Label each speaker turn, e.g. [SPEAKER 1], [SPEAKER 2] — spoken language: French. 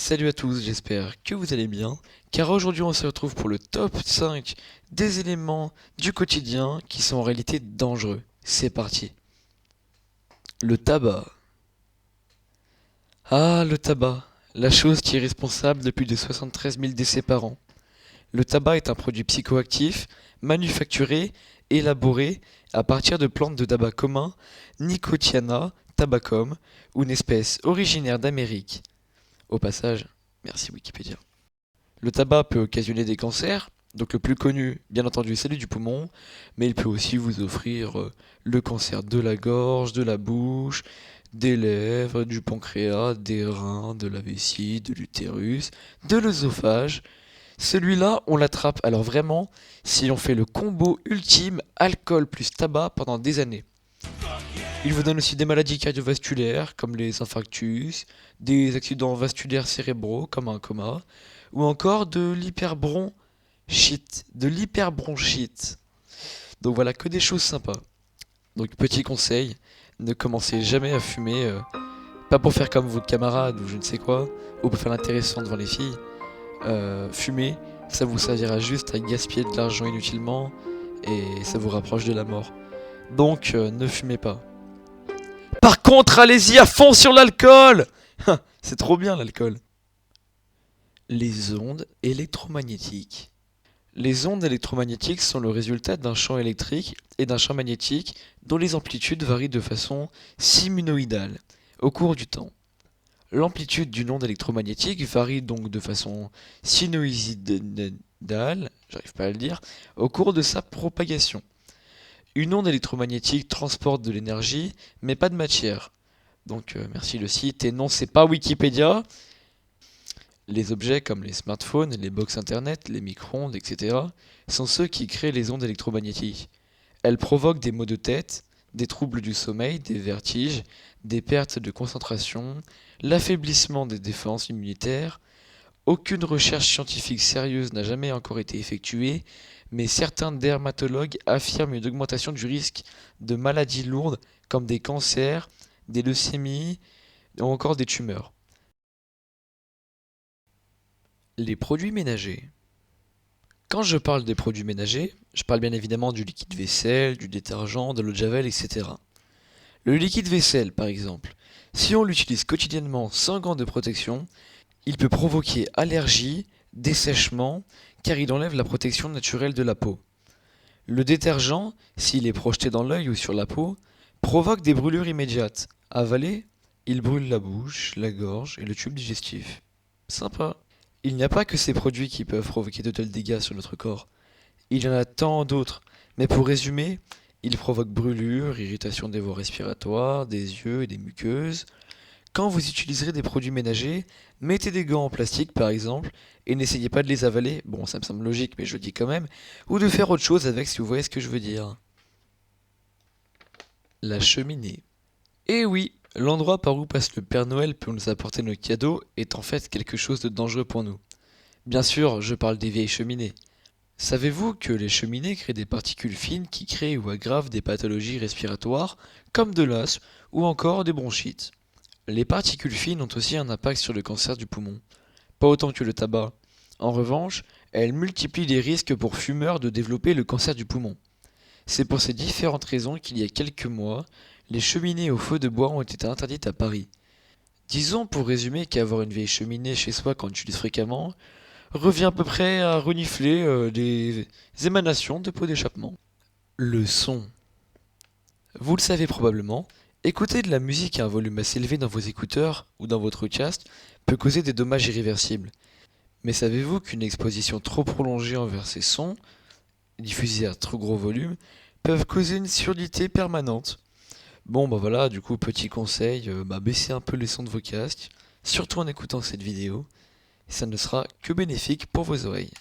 [SPEAKER 1] Salut à tous, j'espère que vous allez bien, car aujourd'hui on se retrouve pour le top 5 des éléments du quotidien qui sont en réalité dangereux. C'est parti. Le tabac. Ah, le tabac, la chose qui est responsable de plus de 73 000 décès par an. Le tabac est un produit psychoactif, manufacturé, élaboré à partir de plantes de tabac commun, Nicotiana tabacum, ou une espèce originaire d'Amérique. Au passage, merci Wikipédia. Le tabac peut occasionner des cancers, donc le plus connu, bien entendu, c'est celui du poumon, mais il peut aussi vous offrir le cancer de la gorge, de la bouche, des lèvres, du pancréas, des reins, de la vessie, de l'utérus, de l'œsophage. Celui-là, on l'attrape alors vraiment si on fait le combo ultime alcool plus tabac pendant des années. Il vous donne aussi des maladies cardiovasculaires comme les infarctus, des accidents vasculaires cérébraux comme un coma, ou encore de l'hyperbronchite. Donc voilà, que des choses sympas. Donc petit conseil, ne commencez jamais à fumer, pas pour faire comme vos camarades ou je ne sais quoi, ou pour faire l'intéressant devant les filles. Fumer, ça vous servira juste à gaspiller de l'argent inutilement et ça vous rapproche de la mort. Donc ne fumez pas. Par contre, allez-y à fond sur l'alcool. C'est trop bien l'alcool. Les ondes électromagnétiques. Les ondes électromagnétiques sont le résultat d'un champ électrique et d'un champ magnétique dont les amplitudes varient de façon sinusoïdale au cours du temps. L'amplitude d'une onde électromagnétique varie donc de façon sinusoïdale, j'arrive pas à le dire, au cours de sa propagation. Une onde électromagnétique transporte de l'énergie, mais pas de matière. Donc merci le site, et non c'est pas Wikipédia. Les objets comme les smartphones, les box internet, les micro-ondes, etc. sont ceux qui créent les ondes électromagnétiques. Elles provoquent des maux de tête, des troubles du sommeil, des vertiges, des pertes de concentration, l'affaiblissement des défenses immunitaires. Aucune recherche scientifique sérieuse n'a jamais encore été effectuée, mais certains dermatologues affirment une augmentation du risque de maladies lourdes comme des cancers, des leucémies ou encore des tumeurs. Les produits ménagers. Quand je parle des produits ménagers, je parle bien évidemment du liquide vaisselle, du détergent, de l'eau de javel, etc. Le liquide vaisselle, par exemple, si on l'utilise quotidiennement sans gants de protection, il peut provoquer allergie, dessèchement, car il enlève la protection naturelle de la peau. Le détergent, s'il est projeté dans l'œil ou sur la peau, provoque des brûlures immédiates. Avalé, il brûle la bouche, la gorge et le tube digestif. Sympa. Il n'y a pas que ces produits qui peuvent provoquer de tels dégâts sur notre corps. Il y en a tant d'autres. Mais pour résumer, ils provoquent brûlures, irritation des voies respiratoires, des yeux et des muqueuses. Quand vous utiliserez des produits ménagers, mettez des gants en plastique par exemple, et n'essayez pas de les avaler, bon ça me semble logique mais je le dis quand même, ou de faire autre chose avec si vous voyez ce que je veux dire. La cheminée. Eh oui, l'endroit par où passe le Père Noël pour nous apporter nos cadeaux est en fait quelque chose de dangereux pour nous. Bien sûr, je parle des vieilles cheminées. Savez-vous que les cheminées créent des particules fines qui créent ou aggravent des pathologies respiratoires, comme de l'asthme ou encore des bronchites? Les particules fines ont aussi un impact sur le cancer du poumon. Pas autant que le tabac. En revanche, elles multiplient les risques pour fumeurs de développer le cancer du poumon. C'est pour ces différentes raisons qu'il y a quelques mois, les cheminées au feu de bois ont été interdites à Paris. Disons pour résumer qu'avoir une vieille cheminée chez soi qu'on utilise fréquemment revient à peu près à renifler des émanations de pots d'échappement. Le son. Vous le savez probablement, écouter de la musique à un volume assez élevé dans vos écouteurs ou dans votre cast peut causer des dommages irréversibles. Mais savez-vous qu'une exposition trop prolongée envers ces sons, diffusés à trop gros volume, peuvent causer une surdité permanente? Bon bah voilà, du coup petit conseil, baissez un peu les sons de vos casques, surtout en écoutant cette vidéo, et ça ne sera que bénéfique pour vos oreilles.